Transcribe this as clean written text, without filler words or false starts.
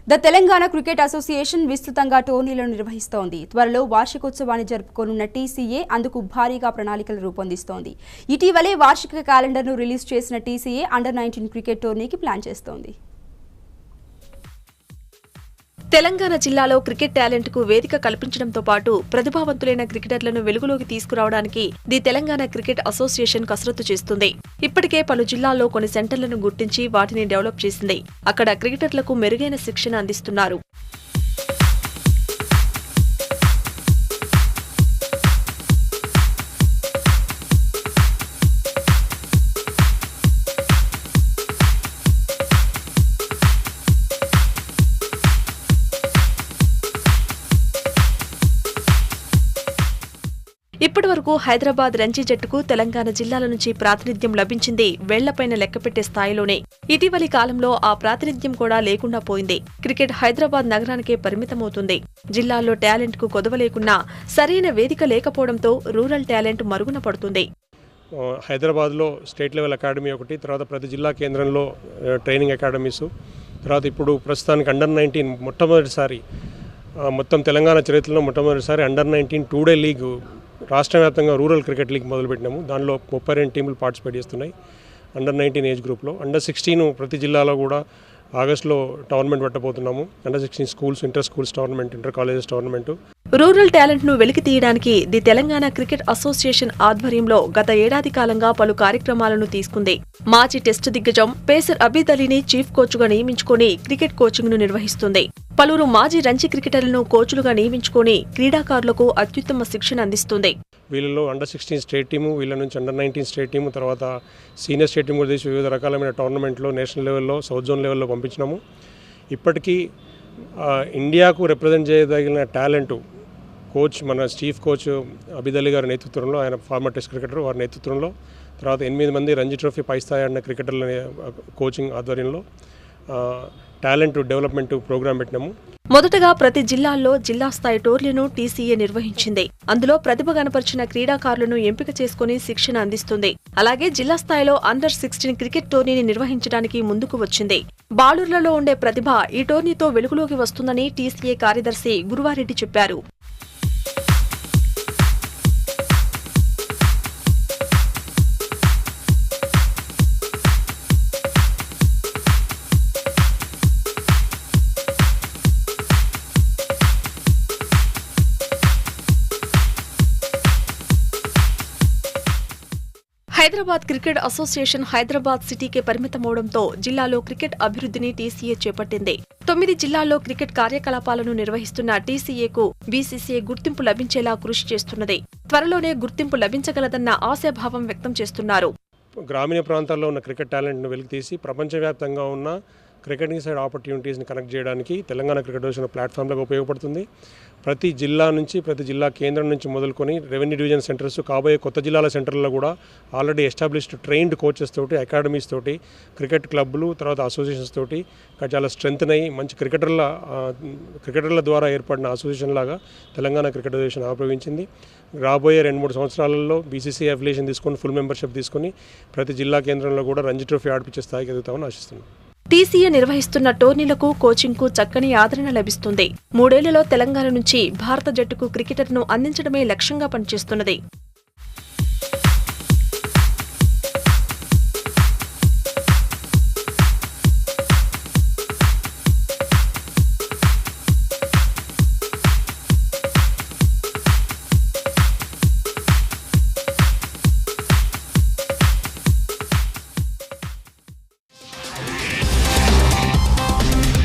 The Telangana cricket association విస్తృతంగా టోర్నీలను నిర్వహిస్తోంది. త్వరలో వార్షికోత్సవాన్ని జరుపుకోనున్న టీసీఏ అందుకు భారీగా ప్రణాళికలు రూపొందిస్తోంది. ఇటీవలే వార్షిక క్యాలెండర్ను రిలీజ్ చేసిన టీసీఏ అండర్-19 క్రికెట్ టోర్నీకి ప్లాన్ చేస్తోంది. తెలంగాణ జిల్లాలో క్రికెట్ టాలెంట్ కు వేదిక కల్పించడంతో పాటు ప్రతిభావంతులైన క్రికెటర్లను వెలుగులోకి తీసుకురావడానికి ది తెలంగాణ క్రికెట్ అసోసియేషన్ కసరత్తు చేస్తుంది. ఇప్పటికే పలు జిల్లాల్లో కొన్ని సెంటర్లను గుర్తించి వాటిని డెవలప్ చేసింది. అక్కడ క్రికెటర్లకు మెరుగైన శిక్షణ అందిస్తున్నారు. ఇప్పటి వరకు హైదరాబాద్ రంజీ జట్టుకు తెలంగాణ జిల్లాల నుంచి ప్రాతినిధ్యం లభించింది వేళ్లపైన లెక్కపెట్టే స్థాయిలోనే. ఇటీవలి కాలంలో ఆ ప్రాతినిధ్యం కూడా లేకుండా పోయింది. క్రికెట్ హైదరాబాద్ నగరానికే పరిమితమవుతుంది. జిల్లాల్లో టాలెంట్ కు కొదవ లేకున్నా సరైన వేదిక లేకపోవడంతో రూరల్ టాలెంట్ మరుగున పడుతుంది. హైదరాబాద్లో స్టేట్ లెవెల్ అకాడమీ ఒకటి, తర్వాత ప్రతి జిల్లా కేంద్రంలో ట్రైనింగ్ అకాడమీస్, తర్వాత ఇప్పుడు ప్రస్తుతానికి అండర్-19 మొట్టమొదటిసారి మొత్తం తెలంగాణ చరిత్రలో మొట్టమొదటిసారి అండర్-19 2-డే లీగ్ రాష్ట్ర వ్యాప్తంగా రూరల్ క్రికెట్ లీగ్ మొదలుపెట్టినాము. దానిలో 32 టీములు పార్టిసిపేట్ చేస్తున్నాయి అండర్-19 ఏజ్ గ్రూప్లో. అండర్-16 ప్రతి జిల్లాలో కూడా ఆగస్టులో టోర్నమెంట్ పెట్టబోతున్నాము. అండర్-16 schools, inter schools tournament, inter colleges tournament. Rural talent ను వెలికి తీయడానికి ది తెలంగాణ క్రికెట్ అసోసియేషన్ ఆధ్వర్యంలో గత ఏడాది కాలంగా పలు కార్యక్రమాలను తీసుకుంది. మాజీ టెస్టు దిగ్గజం పేసర్ అబీద్ అలీని చీఫ్ కోచ్గా నియమించుకుని క్రికెట్ కోచింగ్ ను నిర్వహిస్తుంది. పలువురు మాజీ రంజీ క్రికెటర్లను కోచ్లుగా నియమించుకుని క్రీడాకారులకు అత్యుత్తమ శిక్షణ అందిస్తుంది. వీళ్ళలో అండర్-16 స్టేట్ టీము, వీళ్ళ నుంచి అండర్-19 స్టేట్ టీము, తర్వాత సీనియర్ స్టేట్ టీము కూడా తీసి వివిధ రకాలైన టోర్నమెంట్లో నేషనల్ లెవెల్లో, సౌత్ జోన్ లెవెల్లో పంపించినాము. ఇప్పటికీ ఇండియాకు రిప్రజెంట్ చేయదగిన టాలెంటు కోచ్, మన చీఫ్ కోచ్ అబీద్ అలీ గారి నేతృత్వంలో, ఆయన ఫార్మర్ టెస్ట్ క్రికెటర్, వారి నేతృత్వంలో, తర్వాత 8 మంది రంజీ ట్రోఫీ పై స్థాయి ఆడిన క్రికెటర్ల కోచింగ్ ఆధ్వర్యంలో టాలెంట్ డెవలప్మెంట్ ప్రోగ్రాం పెట్టినాము. మొదటగా ప్రతి జిల్లాల్లో జిల్లా స్థాయి టోర్నీలను టీసీఏ నిర్వహించింది. అందులో ప్రతిభ కనపరిచిన క్రీడాకారులను ఎంపిక చేసుకుని శిక్షణ అందిస్తుంది. అలాగే జిల్లా స్థాయిలో అండర్-16 క్రికెట్ టోర్నీని నిర్వహించడానికి ముందుకు వచ్చింది. బాలుర్లలో ఉండే ప్రతిభ ఈ టోర్నీతో వెలుగులోకి వస్తుందని టీసీఏ కార్యదర్శి గురువారెడ్డి చెప్పారు. హైదరాబాద్ క్రికెట్ అసోసియేషన్ హైదరాబాద్ సిటీకే పరిమితమవడంతో జిల్లాలో క్రికెట్ అభివృద్ధిని టీసీఏ చేపట్టింది. 9 జిల్లాల్లో క్రికెట్ కార్యకలాపాలను నిర్వహిస్తున్న టీసీఏకు బీసీసీఐ గుర్తింపు లభించేలా కృషి చేస్తున్నది. త్వరలోనే గుర్తింపు లభించగలదన్న ఆశాభావం వ్యక్తం చేస్తున్నారు. గ్రామీణ ప్రాంతాల్లో ఉన్న క్రికెట్ టాలెంట్ను వెలికితీసి ప్రపంచవ్యాప్తంగా ఉన్న క్రికెటింగ్ సైడ్ ఆపర్చునిటీస్ని కనెక్ట్ చేయడానికి తెలంగాణ క్రికెట్ అసోసియేషన్ ప్లాట్ఫామ్లకు ఉపయోగపడుతుంది. ప్రతి జిల్లా నుంచి, ప్రతి జిల్లా కేంద్రం నుంచి మొదలుకొని రెవెన్యూ డివిజన్ సెంటర్స్, కాబోయే కొత్త జిల్లాల సెంటర్లలో కూడా ఆల్రెడీ ఎస్టాబ్లిష్డ్ ట్రైన్డ్ కోచెస్ తోటి, అకాడమీస్ తోటి, క్రికెట్ క్లబ్లు, తర్వాత అసోసియేషన్స్ తోటి చాలా స్ట్రెంగ్త్ అయ్యి మంచి క్రికెటర్ల ద్వారా ఏర్పడిన అసోసియేషన్ లాగా తెలంగాణ క్రికెట్ అసోసియేషన్ ఆవిర్భవించింది. రాబోయే 2-3 సంవత్సరాలలో బీసీసీ అఫిలియేషన్ తీసుకొని, ఫుల్ మెంబర్షిప్ తీసుకొని ప్రతి జిల్లా కేంద్రంలో కూడా రంజీ ట్రోఫీ ఆడిపించే స్థాయికి ఎదుగుతామని ఆశిస్తున్నాం. టీసీఏ నిర్వహిస్తున్న టోర్నీలకు, కోచింగ్ కు చక్కని ఆదరణ లభిస్తుంది. 3 ఏళ్లలో తెలంగాణ నుంచి భారత జట్టుకు క్రికెటర్ను అందించడమే లక్ష్యంగా పనిచేస్తున్నది.